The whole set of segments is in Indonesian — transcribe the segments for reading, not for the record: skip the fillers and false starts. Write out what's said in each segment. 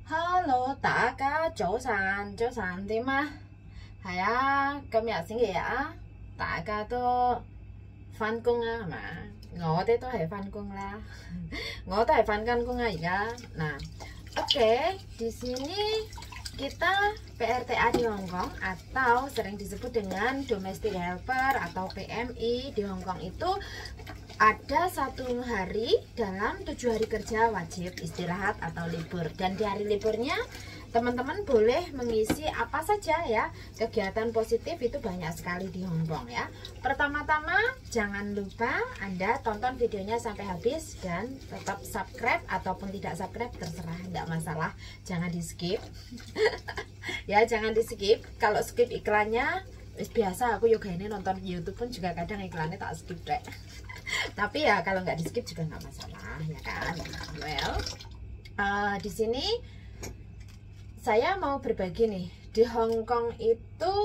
Hello, tất cả早晨點啊？係啊，今日星期日啊，大家都翻工啊，係嘛？我哋都係翻工啦，我都係翻緊工啊而家。Nah, oke, di sini kita PRTA di Hong Kong atau sering disebut dengan domestic helper atau PMI di Hong Kong itu ada 1 hari dalam 7 hari kerja wajib istirahat atau libur, dan di hari liburnya teman-teman boleh mengisi apa saja ya, kegiatan positif itu banyak sekali di Hong Kong ya. Pertama-tama jangan lupa Anda tonton videonya sampai habis dan tetap subscribe ataupun tidak subscribe terserah, tidak masalah, jangan di skip ya, jangan di skip. Kalau skip iklannya biasa, aku yoga ini nonton YouTube pun juga kadang iklannya tak skip deh. Tapi ya kalau nggak di skip juga nggak masalah ya kan. Well, di sini saya mau berbagi nih, di Hong Kong itu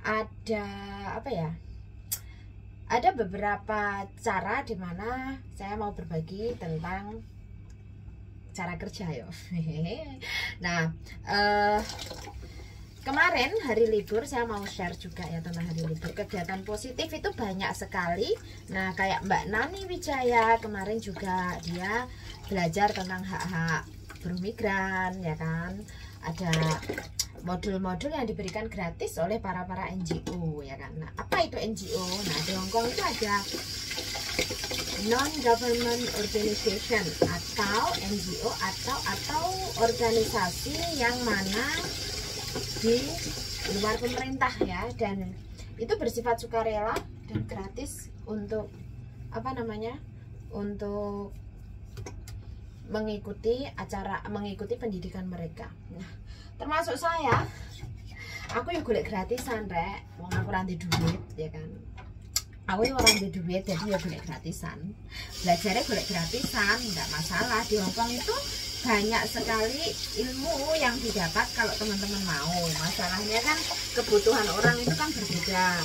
ada apa ya? Ada beberapa cara di mana saya mau berbagi tentang cara kerja yo. Nah, kemarin hari libur saya mau share juga ya tentang hari libur. Kegiatan positif itu banyak sekali. Nah, kayak Mbak Nani Wijaya kemarin juga dia belajar tentang hak-hak buruh migran ya kan. Ada modul-modul yang diberikan gratis oleh para NGO ya kan. Nah, apa itu NGO? Nah, di Hong Kong itu ada non-government organization atau NGO atau organisasi yang mana di luar pemerintah ya, dan itu bersifat sukarela dan gratis untuk apa namanya, untuk mengikuti pendidikan mereka. Nah, termasuk saya, aku yang golek gratisan rek, wong aku ora ndek duit ya kan. Aku ora ndek duit jadi ya golek gratisan. Belajarnya golek gratisan, enggak masalah. Di Hong Kong itu banyak sekali ilmu yang didapat kalau teman-teman mau. Masalahnya kan kebutuhan orang itu kan berbeda.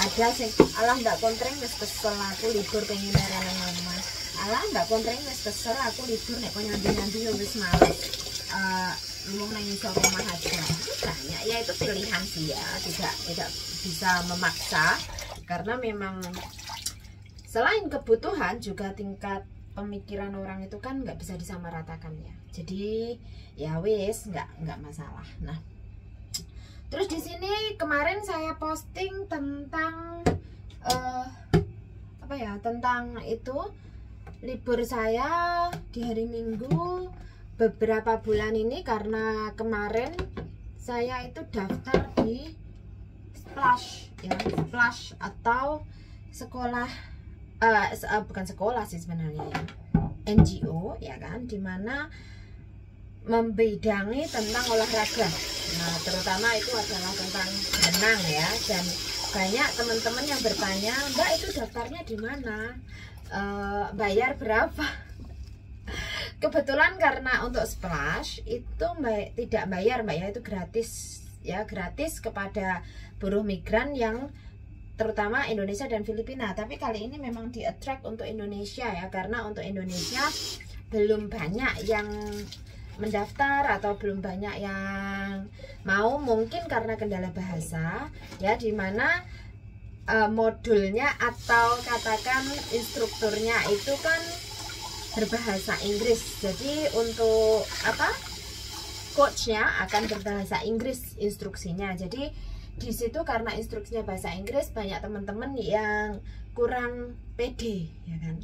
Ada sing alah ndak kontreng wis kesel aku libur pengen nang omah. Alah ndak kontreng wis kesel aku libur nek kok nyambi-nyambi wis males. Ngomong nang isor rumah aja. Banyak ya, itu pilihan sih ya. Tidak bisa memaksa karena memang selain kebutuhan juga tingkat pemikiran orang itu kan nggak bisa disamaratakan ya. Jadi ya wis nggak masalah. Nah, terus di sini kemarin saya posting tentang apa ya, tentang itu libur saya di hari Minggu beberapa bulan ini, karena kemarin saya itu daftar di Splash ya, Splash atau sekolah bukan sekolah sih sebenarnya ya, NGO ya kan, dimana membidangi tentang olahraga. Nah, terutama itu adalah tentang renang ya, dan banyak teman-teman yang bertanya, Mbak itu daftarnya di mana, bayar berapa? Kebetulan karena untuk Splash itu tidak bayar Mbak ya, itu gratis ya, gratis kepada buruh migran yang terutama Indonesia dan Filipina. Tapi kali ini memang di attract untuk Indonesia ya, karena untuk Indonesia belum banyak yang mendaftar atau belum banyak yang mau, mungkin karena kendala bahasa ya, dimana modulnya atau katakan instrukturnya itu kan berbahasa Inggris. Jadi untuk apa, coachnya akan berbahasa Inggris instruksinya. Jadi di situ karena instruksinya bahasa Inggris, banyak teman-teman yang kurang pede ya kan,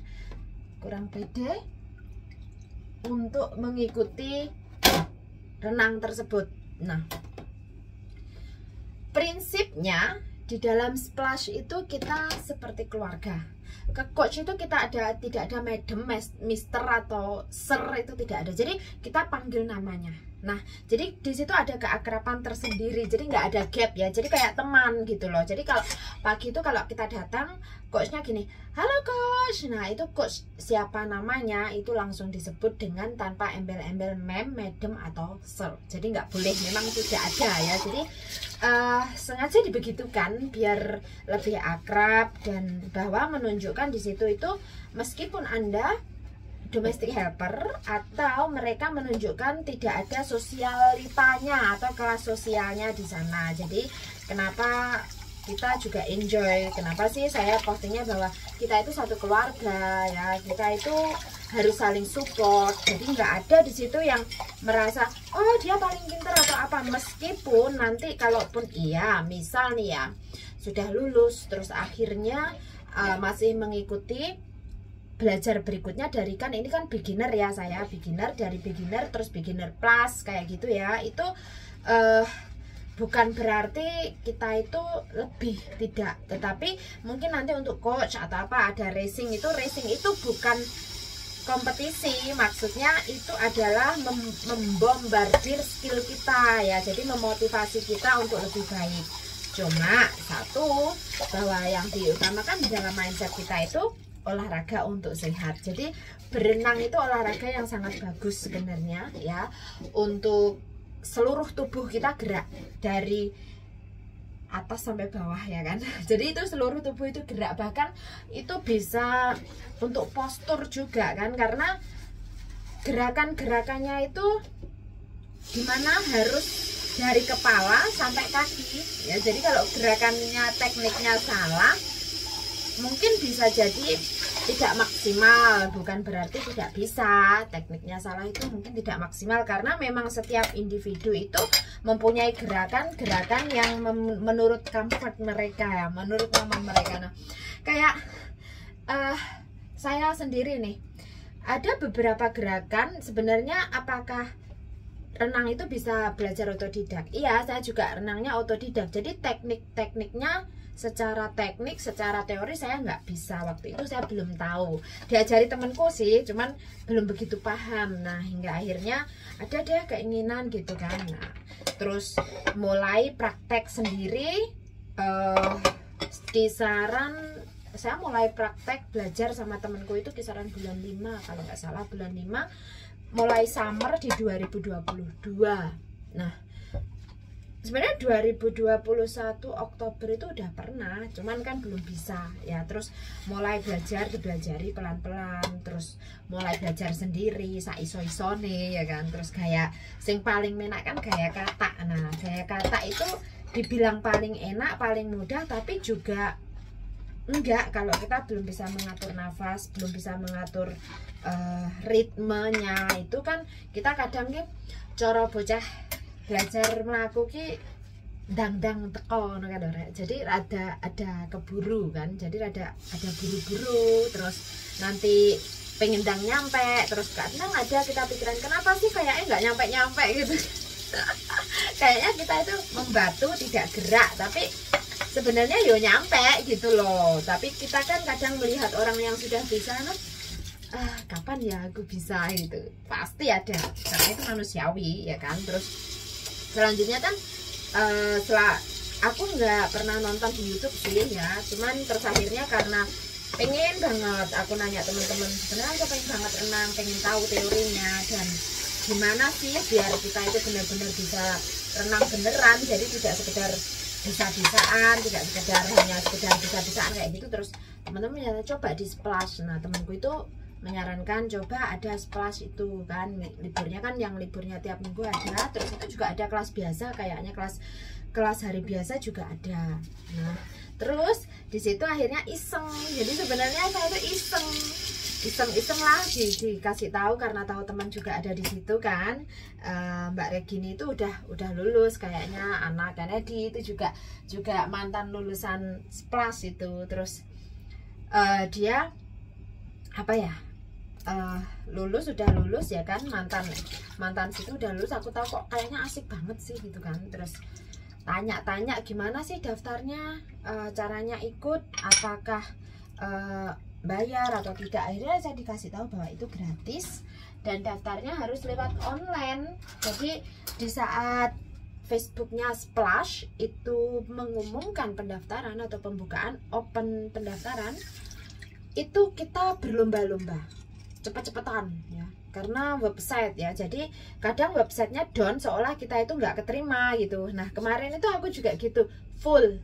kurang pede untuk mengikuti renang tersebut. Nah, prinsipnya di dalam Splash itu kita seperti keluarga. Ke coach itu kita tidak ada madam, mister atau sir, itu tidak ada. Jadi kita panggil namanya. Nah, jadi di situ ada keakraban tersendiri. Jadi nggak ada gap ya. Jadi kayak teman gitu loh. Jadi kalau pagi itu kalau kita datang, coachnya gini, halo coach. Nah, itu coach siapa namanya itu langsung disebut dengan tanpa embel-embel ma'am, madam atau sir. Jadi nggak boleh, memang tidak ada ya. Jadi sengaja dibegitukan biar lebih akrab, dan bahwa menunjukkan di situ itu meskipun Anda domestic helper, atau mereka menunjukkan tidak ada sosialitanya atau kelas sosialnya di sana. Jadi kenapa kita juga enjoy, kenapa sih saya postingnya bahwa kita itu satu keluarga ya, kita itu harus saling support. Jadi nggak ada di situ yang merasa oh dia paling pintar atau apa, meskipun nanti kalaupun iya misal nih ya sudah lulus terus akhirnya masih mengikuti belajar berikutnya dari, kan ini kan beginner ya, saya beginner, dari beginner terus beginner plus kayak gitu ya, itu bukan berarti kita itu lebih, tidak. Tetapi mungkin nanti untuk coach atau apa ada racing itu bukan kompetisi, maksudnya itu adalah membombardir skill kita ya, jadi memotivasi kita untuk lebih baik. Cuma satu, bahwa yang diutamakan dalam mindset kita itu olahraga untuk sehat. Jadi berenang itu olahraga yang sangat bagus sebenarnya ya, untuk seluruh tubuh kita gerak dari atas sampai bawah ya kan. Jadi itu seluruh tubuh itu gerak, bahkan itu bisa untuk postur juga kan, karena gerakan-gerakannya itu dimana harus dari kepala sampai kaki ya. Jadi kalau gerakannya tekniknya salah mungkin bisa jadi tidak maksimal, bukan berarti tidak bisa. Tekniknya salah itu mungkin tidak maksimal karena memang setiap individu itu mempunyai gerakan-gerakan yang menurut comfort mereka ya, menurut nyaman mereka. Nah, kayak saya sendiri nih, ada beberapa gerakan sebenarnya. Apakah renang itu bisa belajar otodidak? Iya, saya juga renangnya otodidak. Jadi tekniknya secara teknik, secara teori saya nggak bisa, waktu itu saya belum tahu, diajari temanku sih, cuman belum begitu paham. Nah hingga akhirnya ada deh keinginan gitu kan. Nah terus mulai praktek sendiri, kisaran saya mulai praktek belajar sama temanku itu kisaran bulan 5 kalau nggak salah, bulan 5 mulai summer di 2022. Nah sebenarnya 2021 Oktober itu udah pernah, cuman kan belum bisa ya. Terus mulai dipelajari pelan-pelan, terus mulai belajar sendiri saiso-isone ya kan. Terus kayak sing paling enak kan gaya kata. Nah gaya kata itu dibilang paling enak, paling mudah, tapi juga enggak kalau kita belum bisa mengatur nafas, belum bisa mengatur ritmenya. Itu kan kita kadang gitu coro bocah belajar melaku ki dang-dang teko kan ora. Jadi ada keburu kan. Jadi ada buru-buru, terus nanti pengen dang nyampe, terus kadang ada kita pikiran kenapa sih kayaknya nggak nyampe gitu. Kayaknya kita itu membatu tidak gerak, tapi sebenarnya yo nyampe gitu loh. Tapi kita kan kadang melihat orang yang sudah bisa, kapan ya aku bisa gitu. Pasti ada, karena itu manusiawi ya kan. Terus selanjutnya kan setelah aku nggak pernah nonton di YouTube sih ya, cuman terus akhirnya karena pengen banget aku nanya teman-teman, sebenarnya aku pengen banget renang, pengen tahu teorinya dan gimana sih biar kita itu benar-benar bisa renang beneran, jadi tidak sekedar bisa-bisaan, tidak sekedar hanya sekedar bisa-bisaan kayak gitu. Terus teman-teman ya coba di splash. Nah temanku itu menyarankan coba ada splash itu kan, liburnya kan, yang liburnya tiap minggu ada. Terus itu juga ada kelas biasa, kayaknya kelas hari biasa juga ada. Nah terus di situ akhirnya iseng. Jadi sebenarnya saya tuh iseng lah dikasih tahu karena tahu teman juga ada di situ kan. Mbak Regini itu udah lulus kayaknya, anak Kennedy itu juga mantan lulusan splash itu. Terus dia apa ya, sudah lulus ya kan, mantan situ udah lulus. Aku tahu kok kayaknya asik banget sih gitu kan. Terus tanya-tanya gimana sih daftarnya, caranya ikut, apakah bayar atau tidak. Akhirnya saya dikasih tahu bahwa itu gratis dan daftarnya harus lewat online. Jadi di saat Facebooknya Splash itu mengumumkan pendaftaran atau pembukaan open pendaftaran, itu kita berlomba-lomba cepet-cepetan ya, karena website ya. Jadi kadang websitenya down seolah kita itu nggak keterima gitu. Nah kemarin itu aku juga gitu, full.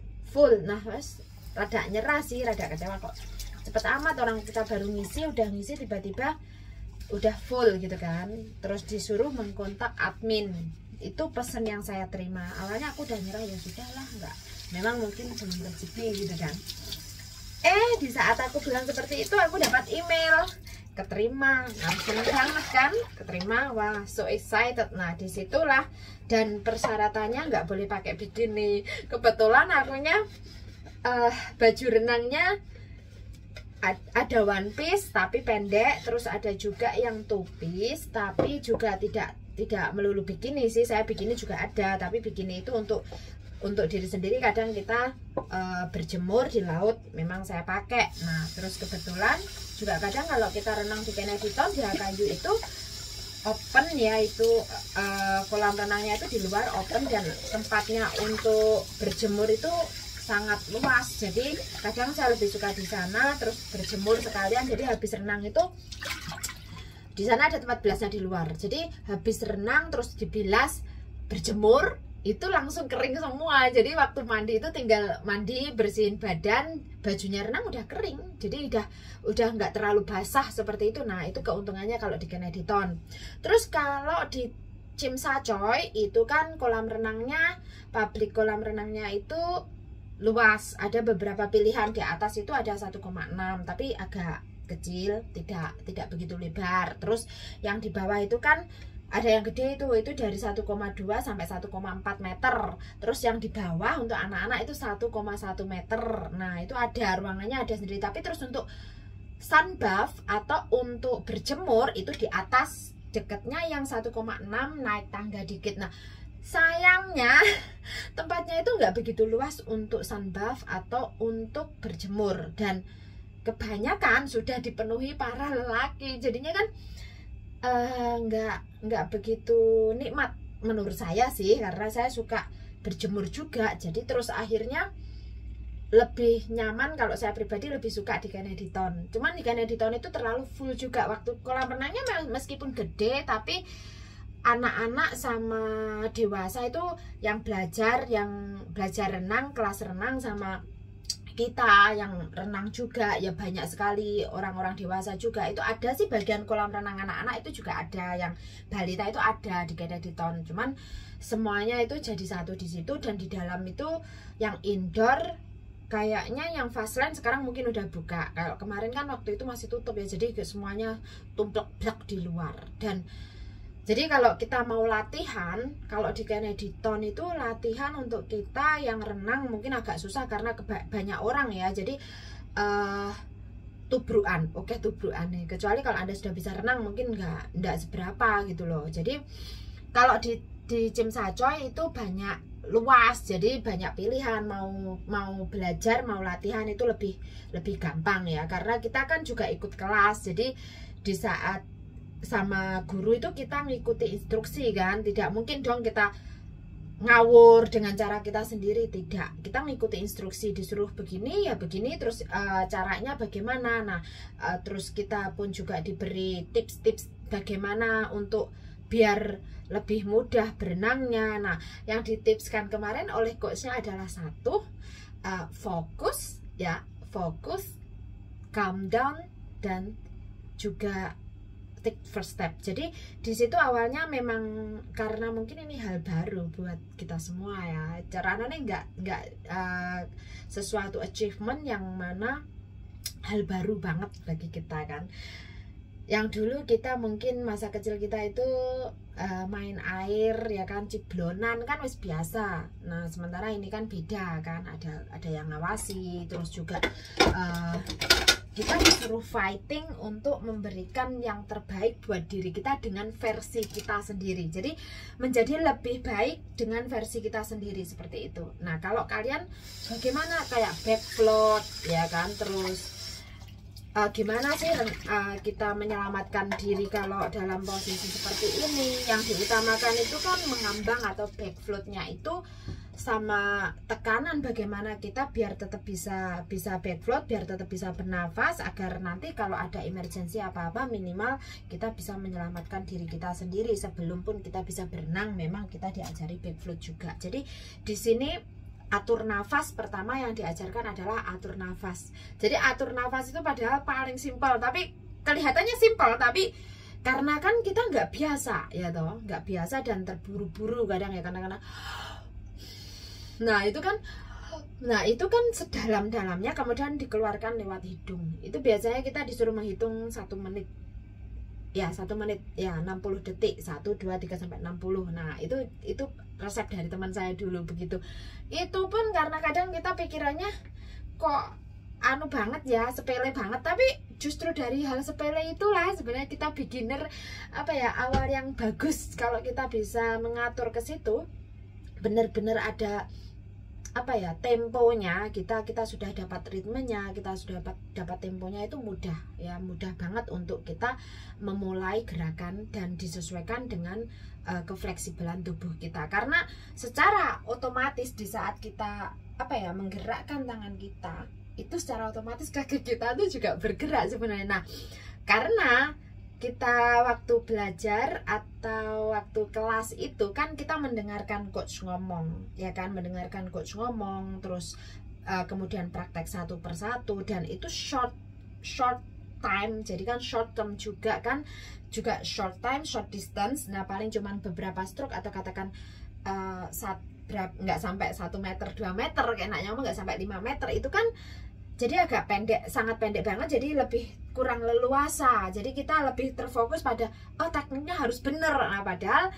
Nah mas rada nyerah sih, rada kecewa kok cepet amat, orang kita baru ngisi, udah ngisi tiba-tiba udah full gitu kan, terus disuruh mengkontak admin. Itu pesan yang saya terima. Awalnya aku udah nyerah, ya sudahlah, enggak, memang mungkin belum rezeki gitu kan. Di saat aku bilang seperti itu, aku dapat email keterima. Nah, seneng banget kan, keterima. Wah, so excited. Nah, disitulah, dan persyaratannya nggak boleh pakai bikini. Kebetulan akunya baju renangnya ada one piece tapi pendek, terus ada juga yang two piece tapi juga tidak melulu bikini sih. Saya bikini juga ada, tapi bikini itu untuk diri sendiri. Kadang kita berjemur di laut memang saya pakai. Nah, terus kebetulan juga kadang kalau kita renang di Kennedyton di Akayu itu open ya, itu kolam renangnya itu di luar open, dan tempatnya untuk berjemur itu sangat luas. Jadi kadang saya lebih suka di sana terus berjemur sekalian. Jadi habis renang itu di sana ada tempat bilasnya di luar. Jadi habis renang terus dibilas, berjemur, itu langsung kering semua. Jadi waktu mandi itu tinggal mandi, bersihin badan, bajunya renang udah kering. Jadi udah nggak terlalu basah seperti itu. Nah, itu keuntungannya kalau di Kennedyton. Terus kalau di Tsim Sha Tsui itu kan kolam renangnya, pabrik kolam renangnya itu luas. Ada beberapa pilihan. Di atas itu ada 1,6 tapi agak kecil, tidak begitu lebar. Terus yang di bawah itu kan ada yang gede, itu dari 1,2 sampai 1,4 meter. Terus yang di bawah untuk anak-anak itu 1,1 meter. Nah, itu ada ruangannya, ada sendiri. Tapi terus untuk sun bath atau untuk berjemur itu di atas, deketnya yang 1,6, naik tangga dikit. Nah, sayangnya tempatnya itu nggak begitu luas untuk sun bath atau untuk berjemur, dan kebanyakan sudah dipenuhi para lelaki. Jadinya kan nggak begitu nikmat menurut saya sih, karena saya suka berjemur juga. Jadi terus akhirnya lebih nyaman, kalau saya pribadi lebih suka di Kennedyton. Cuman di Kennedyton itu terlalu full juga. Waktu kolam renangnya meskipun gede, tapi anak-anak sama dewasa itu yang belajar renang, kelas renang, sama kita yang renang juga ya banyak sekali. Orang-orang dewasa juga itu ada sih, bagian kolam renang anak-anak itu juga ada, yang balita itu ada di Kennedyton. Cuman semuanya itu jadi satu di situ. Dan di dalam itu yang indoor kayaknya yang Fastland sekarang mungkin udah buka. Kalau kemarin kan waktu itu masih tutup ya, jadi semuanya tumplek-blek di luar. Dan jadi kalau kita mau latihan, kalau di Kennedyton itu latihan untuk kita yang renang mungkin agak susah karena banyak orang ya. Jadi tubrukan, oke, tubrukan nih. Kecuali kalau Anda sudah bisa renang mungkin nggak seberapa gitu loh. Jadi kalau di Tsim Sha Tsui itu banyak luas, jadi banyak pilihan. Mau belajar, mau latihan itu lebih gampang ya, karena kita kan juga ikut kelas. Jadi di saat sama guru itu kita ngikuti instruksi kan, tidak mungkin dong kita ngawur dengan cara kita sendiri, tidak. Kita ngikuti instruksi, disuruh begini ya begini, terus caranya bagaimana. Nah, terus kita pun juga diberi tips-tips bagaimana untuk biar lebih mudah berenangnya. Nah, yang ditipskan kemarin oleh coachnya adalah satu, fokus ya, fokus, calm down, dan juga take first step. Jadi di situ awalnya memang karena mungkin ini hal baru buat kita semua ya. Caranya nggak sesuatu achievement yang mana hal baru banget bagi kita kan. Yang dulu kita mungkin masa kecil kita itu main air ya kan, ciblonan kan wis biasa. Nah, sementara ini kan beda kan, ada yang ngawasi, terus juga kita disuruh fighting untuk memberikan yang terbaik buat diri kita dengan versi kita sendiri. Jadi menjadi lebih baik dengan versi kita sendiri, seperti itu. Nah, kalau kalian bagaimana kayak back float ya kan, terus gimana sih kita menyelamatkan diri kalau dalam posisi seperti ini. Yang diutamakan itu kan mengambang atau back floatnya itu sama tekanan, bagaimana kita biar tetap bisa back float, biar tetap bisa bernafas, agar nanti kalau ada emergensi apa-apa minimal kita bisa menyelamatkan diri kita sendiri. Sebelum pun kita bisa berenang memang kita diajari back float juga. Jadi di sini atur nafas pertama yang diajarkan adalah atur nafas. Jadi atur nafas itu padahal paling simpel, tapi kelihatannya simpel, tapi karena kan kita nggak biasa ya toh, nggak biasa dan terburu-buru kadang ya, kadang-kadang. Nah itu kan sedalam-dalamnya kemudian dikeluarkan lewat hidung. Itu biasanya kita disuruh menghitung 1 menit ya, 1 menit ya 60 detik, 1, 2, 3 sampai 60. Nah itu resep dari teman saya dulu begitu. Itu pun karena kadang kita pikirannya kok anu banget ya, sepele banget, tapi justru dari hal sepele itulah sebenarnya kita beginner awal yang bagus. Kalau kita bisa mengatur ke situ, benar-benar ada temponya, kita sudah dapat ritmenya, kita sudah dapat temponya, itu mudah ya, mudah banget untuk kita memulai gerakan dan disesuaikan dengan kefleksibelan tubuh kita. Karena secara otomatis di saat kita menggerakkan tangan kita, itu secara otomatis kaki kita tuh juga bergerak sebenarnya. Nah, karena kita waktu belajar atau waktu kelas itu kan kita mendengarkan coach ngomong, ya kan, mendengarkan coach ngomong, terus kemudian praktek satu persatu, dan itu short time, jadi kan short term juga kan, juga short time, short distance. Nah, paling cuman beberapa stroke atau katakan nggak sampai 1 meter 2 meter, enaknya nggak sampai 5 meter, itu kan jadi agak pendek, sangat pendek banget, jadi lebih kurang leluasa. Jadi kita lebih terfokus pada tekniknya harus bener. Nah, padahal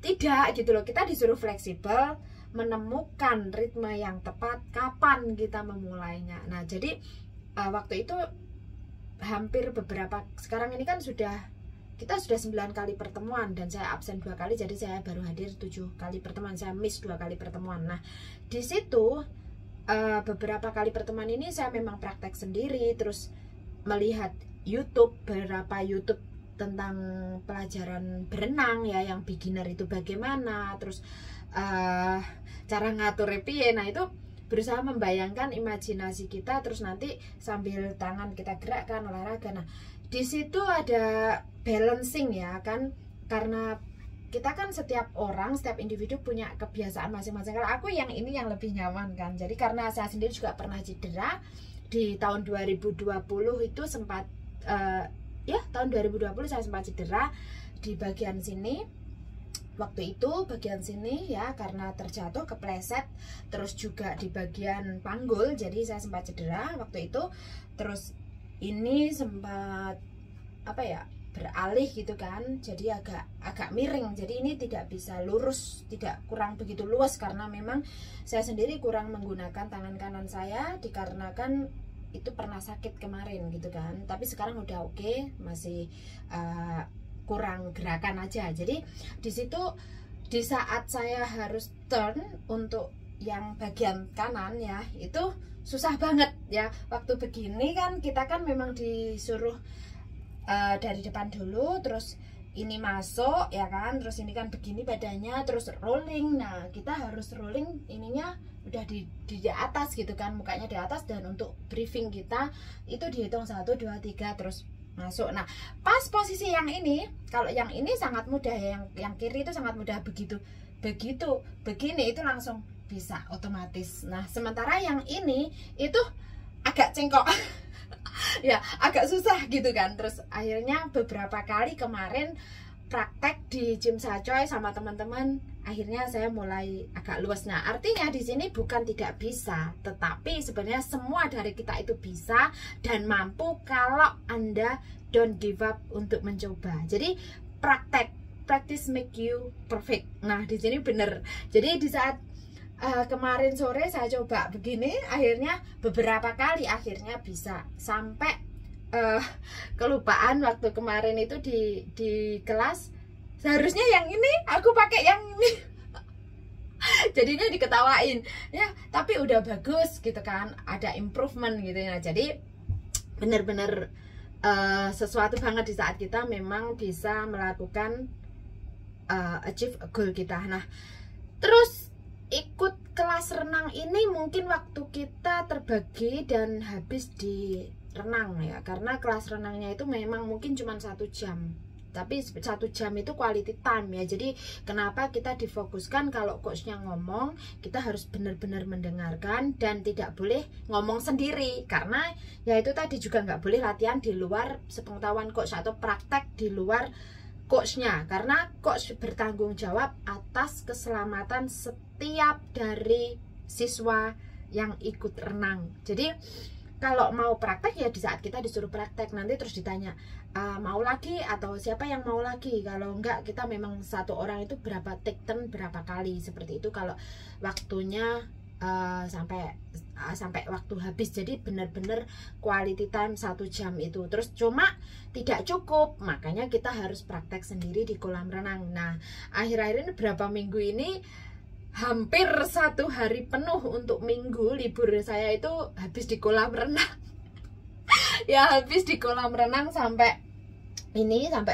tidak gitu loh, kita disuruh fleksibel, menemukan ritme yang tepat kapan kita memulainya. Nah, jadi waktu itu hampir sekarang ini kan kita sudah 9 kali pertemuan dan saya absen 2 kali, jadi saya baru hadir 7 kali pertemuan, saya miss 2 kali pertemuan. Nah, di situ beberapa kali pertemuan ini saya memang praktek sendiri, terus melihat YouTube, beberapa YouTube tentang pelajaran berenang ya, yang beginner itu bagaimana, terus cara ngatur piye. Nah, itu berusaha membayangkan imajinasi kita, terus nanti sambil tangan kita gerakkan, olahraga. Nah, di situ ada balancing ya kan, karena kita kan setiap individu punya kebiasaan masing-masing. Kalau aku yang ini yang lebih nyaman kan, jadi karena saya sendiri juga pernah cedera di tahun 2020 itu sempat tahun 2020 saya sempat cedera di bagian sini. Waktu itu bagian sini ya, karena terjatuh kepleset, terus juga di bagian panggul, jadi saya sempat cedera waktu itu. Terus ini sempat beralih gitu kan, jadi agak miring, jadi ini tidak bisa lurus, kurang begitu luas, karena memang saya sendiri kurang menggunakan tangan kanan saya dikarenakan itu pernah sakit kemarin gitu kan. Tapi sekarang udah oke, masih kurang gerakan aja. Jadi di situ di saat saya harus turn untuk yang bagian kanan ya, itu susah banget ya. Waktu begini kan kita kan memang disuruh dari depan dulu, terus ini masuk ya kan, terus ini kan begini badannya, terus rolling. Nah, kita harus rolling ininya udah di atas gitu kan, mukanya di atas, dan untuk briefing kita itu dihitung 1, 2, 3 terus masuk. Nah, pas posisi yang ini, kalau yang ini sangat mudah ya, yang kiri itu sangat mudah, begitu begini itu langsung bisa otomatis. Nah, sementara yang ini itu agak cengkok ya, agak susah gitu kan. Terus akhirnya beberapa kali kemarin praktek di gym Sacoy sama teman-teman, akhirnya saya mulai agak luas. Nah, artinya di sini bukan tidak bisa, tetapi sebenarnya semua dari kita itu bisa dan mampu kalau Anda don't give up untuk mencoba. Jadi practice make you perfect. Nah, di sini bener. Jadi di saat kemarin sore saya coba begini, akhirnya beberapa kali akhirnya bisa, sampai kelupaan waktu kemarin itu di kelas, seharusnya yang ini aku pakai yang ini jadinya diketawain ya, tapi udah bagus gitu kan, ada improvement gitu ya. Jadi bener-bener sesuatu banget di saat kita memang bisa melakukan achieve goal kita. Nah, terus ikut kelas renang ini mungkin waktu kita terbagi dan habis di renang ya, karena kelas renangnya itu memang mungkin cuma 1 jam tapi 1 jam itu quality time ya. Jadi kenapa kita difokuskan kalau coachnya ngomong, kita harus benar-benar mendengarkan dan tidak boleh ngomong sendiri, karena ya itu tadi juga nggak boleh latihan di luar sepengetahuan coach atau praktek di luar coachnya, karena coach bertanggung jawab atas keselamatan setiap dari siswa yang ikut renang. Jadi kalau mau praktek ya di saat kita disuruh praktek, nanti terus ditanya mau lagi atau siapa yang mau lagi. Kalau enggak, kita memang 1 orang itu berapa take turn berapa kali seperti itu kalau waktunya sampai waktu habis. Jadi benar-benar quality time 1 jam itu. Terus cuma tidak cukup, makanya kita harus praktek sendiri di kolam renang. Nah, akhir-akhir ini berapa minggu ini hampir 1 hari penuh untuk minggu libur saya itu habis di kolam renang. Ya habis di kolam renang sampai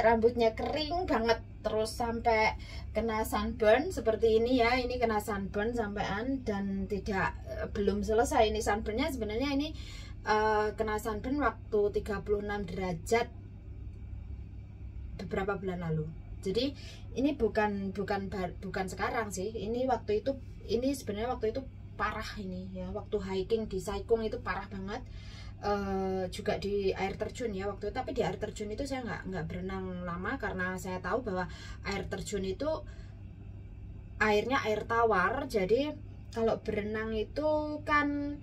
rambutnya kering banget, terus sampai kena sunburn seperti ini ya. Ini kena sunburn sampean dan belum selesai ini sunburnnya. Sebenarnya ini kena sunburn waktu 36 derajat beberapa bulan lalu. Jadi ini bukan sekarang sih. Ini sebenarnya waktu itu parah ini ya. Waktu hiking di Saikung itu parah banget. Juga di air terjun ya waktu itu. Tapi di air terjun itu saya nggak berenang lama, karena saya tahu bahwa air terjun itu airnya air tawar. Jadi kalau berenang itu kan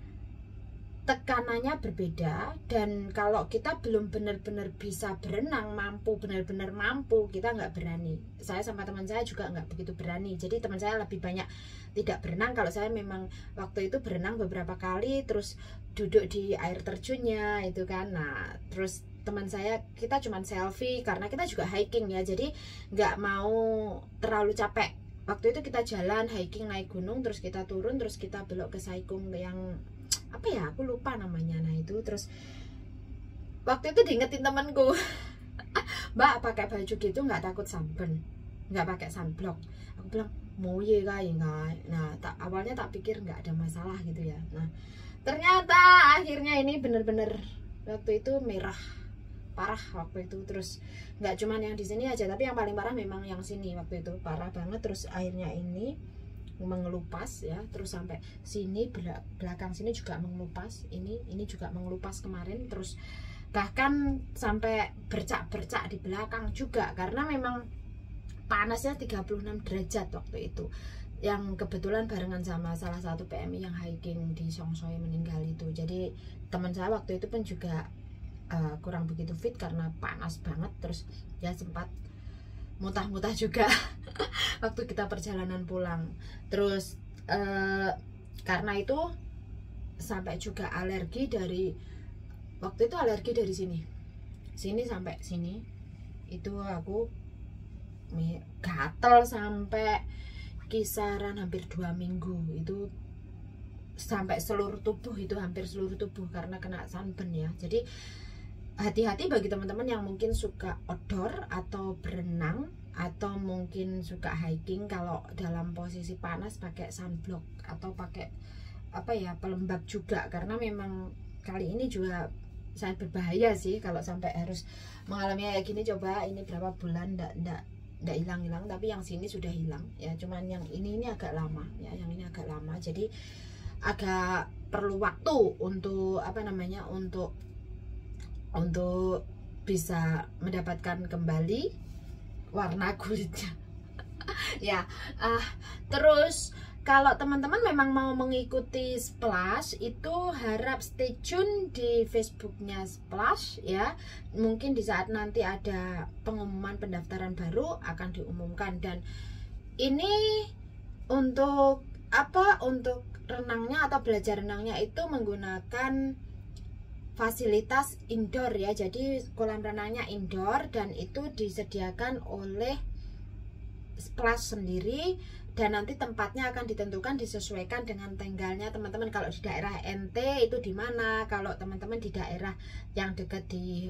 tekanannya berbeda, dan kalau kita belum benar-benar bisa berenang, benar-benar mampu, kita nggak berani. Saya sama teman saya juga nggak begitu berani. Jadi teman saya lebih banyak tidak berenang. Kalau saya memang waktu itu berenang beberapa kali, terus duduk di air terjunnya itu kan. Nah, terus teman saya, kita cuman selfie karena kita juga hiking ya, jadi nggak mau terlalu capek. Waktu itu kita jalan hiking naik gunung, terus kita turun, terus kita belok ke Saikung yang apa ya, aku lupa namanya. Nah itu terus waktu itu diingetin temanku, Mbak pakai baju gitu nggak takut sunburn, nggak pakai sunblock? Aku bilang mau ya nggak. Nah awalnya tak pikir nggak ada masalah gitu ya. Nah ternyata akhirnya ini bener-bener waktu itu merah parah waktu itu. Terus nggak cuman yang di sini aja, tapi yang paling parah memang yang sini waktu itu parah banget. Terus akhirnya ini mengelupas ya, terus sampai sini belakang sini juga mengelupas, ini juga mengelupas kemarin, terus bahkan sampai bercak-bercak di belakang juga, karena memang panasnya 36 derajat waktu itu, yang kebetulan barengan sama salah satu PMI yang hiking di Songsoi meninggal itu. Jadi teman saya waktu itu pun juga kurang begitu fit karena panas banget, terus ya sempat muntah-muntah juga waktu kita perjalanan pulang. Terus karena itu sampai juga alergi dari waktu itu, alergi dari sini sampai sini itu aku gatel sampai kisaran hampir 2 minggu itu, sampai seluruh tubuh itu, hampir seluruh tubuh karena kena sunburn ya. Jadi hati-hati bagi teman-teman yang mungkin suka outdoor atau berenang atau mungkin suka hiking, kalau dalam posisi panas pakai sunblock atau pakai apa ya, pelembab juga, karena memang kali ini juga sangat berbahaya sih kalau sampai harus mengalami kayak gini. Coba ini berapa bulan ndak hilang-hilang, tapi yang sini sudah hilang ya, cuman yang ini agak lama ya, yang ini agak lama, jadi agak perlu waktu untuk apa namanya, untuk bisa mendapatkan kembali warna kulitnya ya. Terus kalau teman-teman memang mau mengikuti Splash, itu harap stay tune di Facebooknya Splash ya. Mungkin di saat nanti ada pengumuman pendaftaran baru akan diumumkan. Dan ini untuk apa, untuk renangnya atau belajar renangnya itu menggunakan fasilitas indoor ya. Jadi kolam renangnya indoor dan itu disediakan oleh Splash sendiri, dan nanti tempatnya akan ditentukan disesuaikan dengan tinggalnya teman-teman. Kalau di daerah NT itu di mana, kalau teman-teman di daerah yang dekat di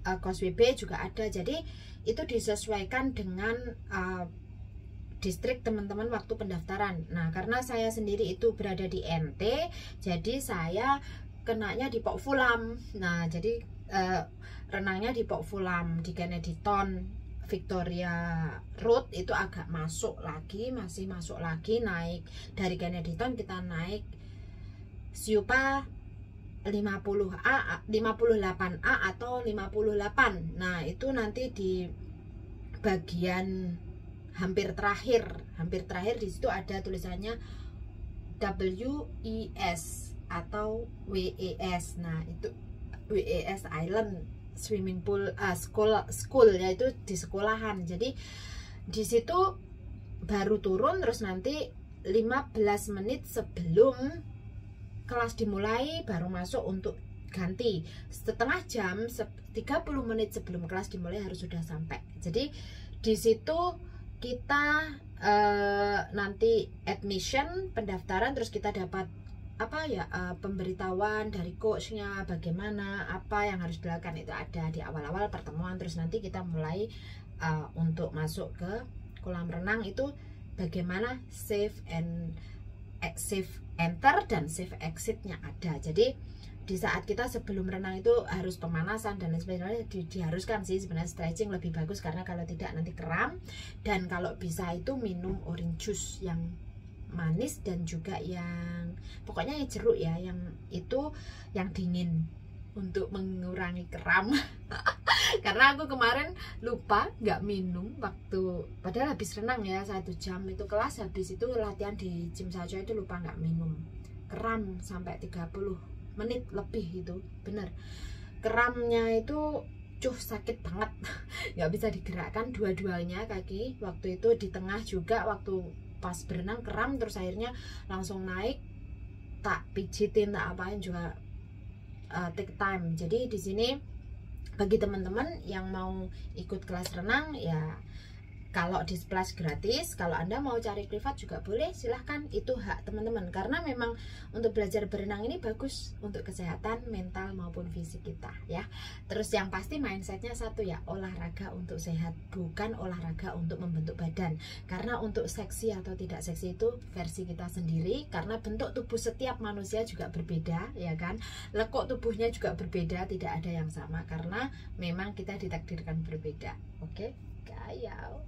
Causeway Bay juga ada. Jadi itu disesuaikan dengan distrik teman-teman waktu pendaftaran. Nah karena saya sendiri itu berada di NT, jadi saya kenanya di Pok Fulam. Nah jadi renangnya di Pok Fulam, di Kennedy Town Victoria Road itu agak masuk lagi, masih masuk lagi, naik dari Kennedy Town kita naik Siupa 50A, 58A atau 58. Nah, itu nanti di bagian hampir terakhir di situ ada tulisannya WES atau WES. Nah, itu WES Island swimming pool, school yaitu di sekolahan. Jadi di situ baru turun, terus nanti 15 menit sebelum kelas dimulai baru masuk untuk ganti. Setengah jam, 30 menit sebelum kelas dimulai harus sudah sampai. Jadi di situ kita nanti admission, pendaftaran, terus kita dapat apa ya, pemberitahuan dari coachnya bagaimana apa yang harus dilakukan, itu ada di awal-awal pertemuan. Terus nanti kita mulai untuk masuk ke kolam renang, itu bagaimana safe enter dan safe exitnya ada. Jadi di saat kita sebelum renang itu harus pemanasan dan lain sebagainya, diharuskan sih sebenarnya stretching lebih bagus, karena kalau tidak nanti kram. Dan kalau bisa itu minum orange juice yang manis dan juga yang pokoknya yang jeruk ya, yang itu yang dingin untuk mengurangi kram. Karena aku kemarin lupa nggak minum waktu, padahal habis renang ya 1 jam itu kelas, habis itu latihan di gym saja itu lupa nggak minum, kram sampai 30 menit lebih itu, bener keramnya itu sakit banget. Nggak bisa digerakkan dua-duanya kaki waktu itu, di tengah juga waktu pas berenang kram, terus akhirnya langsung naik, tak pijitin tak apain juga take time. Jadi di sini bagi teman-teman yang mau ikut kelas renang ya, kalau di Splash gratis, kalau Anda mau cari privat juga boleh, silahkan, itu hak teman-teman. Karena memang untuk belajar berenang ini bagus untuk kesehatan mental maupun fisik kita ya. Terus yang pasti mindsetnya satu ya, olahraga untuk sehat, bukan olahraga untuk membentuk badan. Karena untuk seksi atau tidak seksi itu versi kita sendiri, karena bentuk tubuh setiap manusia juga berbeda ya kan. Lekuk tubuhnya juga berbeda, tidak ada yang sama, karena memang kita ditakdirkan berbeda. Oke, gayau.